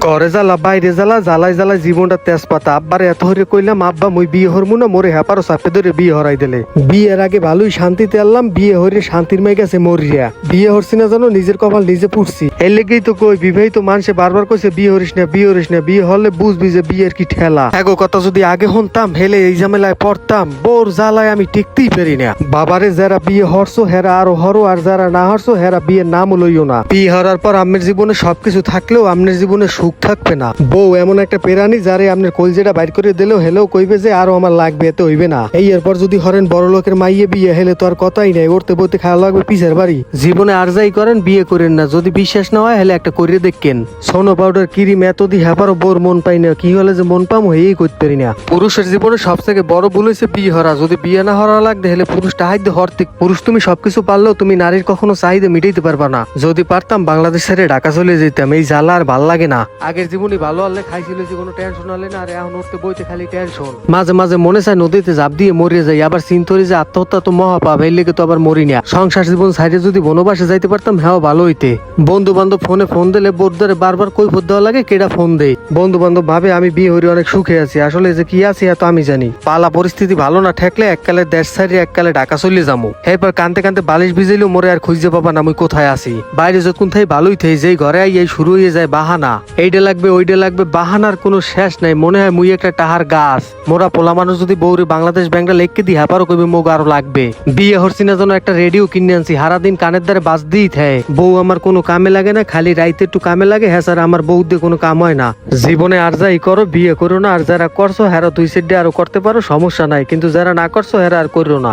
ঘরে জ্বালা বাইরে জ্বালা জ্বালাই জ্বালাই জীবনটা তেজপাতা। আব্বার এত হরে কইলাম আব্বা মুই বিয়ে হরমু না, মোরে হ্যাপারও চাপে ধরে বিয়ে হরাই দিলে। বিয়ের আগে ভালোই শান্তিতে আনলাম, বিয়ে হরে শান্তির মেয়ে গেছে মরিয়া। বিয়ে হরছি না জানো, নিজের কপাল নিজে পুড়ছি। এর লেগেই তো কই বিবাহিত মানুষে বারবার কইছে বিয়ে হরিস না বিয়ে হরিস না, বিয়ে হলে বুঝবি যে বিয়ের কি ঠেলা। এগো কথা যদি আগে শুনতাম হেলে এই ঝামেলায় পড়তাম, বোর জ্বালায় আমি টিকতেই পারি না। বাবারে যারা বিয়ে হরছো হেরা আরো হরো, আর যারা না হরছো হেরা বিয়ের নামও লইও না। বিয়ে হরার পর আমের জীবনে সবকিছু থাকলেও আমনের জীবনে সুখ থাকবে না। বউ এমন একটা পেরানি যারে আপনার কলজেটা বাইর করে দিলেও হেলেও কইবে যে আরো আমার লাগবে, এতে হইবে না। এই এরপর যদি হরেন বড় লোকের মাইয়ে বিয়ে হেলে তো আর কথাই নাই, উঠতে বইতে খাওয়া লাগবে পিছের বাড়ি। জীবনে আর যাই করেন বিয়ে করেন না, যদি বিশ্বাস না হয় হেলে একটা করে দেখেন। সোনো পাউডার ক্রিম এত দি হ্যাপারও বোর মন পাই না, কি হলে যে মন পামো এই করতে পারি না। পুরুষের জীবনে সব থেকে বড় ভুল হয়েছে বিয়ে হরা। যদি বিয়ে না হরা লাগবে হেলে পুরুষটা হাইতে হরতিক। পুরুষ তুমি সবকিছু পারলেও তুমি নারীর কখনো চাহিদা মিটাইতে পারবা না। যদি পারতাম বাংলাদেশ ছেড়ে ঢাকা চলে যেতাম, এই জ্বালা আর ভাল লাগে না। আগের জীবনে ভালো হলে খাইছিল যে কোনো টেনশন হলে না, আর এখন উঠতে বইতে খালি টেনশন। মাঝে মাঝে মনে চায় নদীতে ঝাঁপ দিয়ে মরে যাই, আবার চিন্তা যে আত্মহত্যা তো মহাপাপ, এই লেগে তো আবার মরি না। সংসার জীবন সাইডে যদি বনবাসে যাইতে পারতাম হ্যাঁ ভালো হইতে। বন্ধু বান্ধব ফোনে ফোন দিলে বোর্ডারে বারবার কৈফত দেওয়া লাগে কেডা ফোন দেয়। বন্ধু বান্ধব ভাবে আমি বিয়ে হরি অনেক সুখে আছি, আসলে যে কি আছি এত আমি জানি। পালা পরিস্থিতি ভালো না ঠেকলে এককালে দেশ ছাড়িয়ে এককালে ঢাকা চলে যাবো। এরপর কানতে কানতে বালিশ ভিজাইলেও মোরে আর খুঁজে পাবা না আমি কোথায় আছি। বাইরে যতক্ষণ থাই ভালোই থাই, যেই ঘরে আই শুরু হয়ে যায় বাহানা। এইটা লাগবে ওইটা লাগবে, বাহানার কোনো শেষ নাই। মনে হয় মুই একটা টাহার গাছ। মোরা পোলা মানুষ যদি বউরে বাংলাদেশ ব্যাংকটা লেখকে দিই হ্যাপারও কইবে মোগ আরো লাগবে। বিয়ে হরছি না যেন একটা রেডিও কিনে আনছি, সারাদিন কানের দ্বারে বাজ দিই থাকে। বউ আমার কোনো কামে লাগে না, খালি রাইতে একটু কামে লাগে। হ্যাঁ স্যার আমার বউ দিয়ে কোনো কাম হয় না। জীবনে আর যাই করো বিয়ে করো না, আর যারা করছো হেরা দুই সাইডে আরো করতে পারো, সমস্যা নাই। কিন্তু যারা না করছো হেরা আর করো না।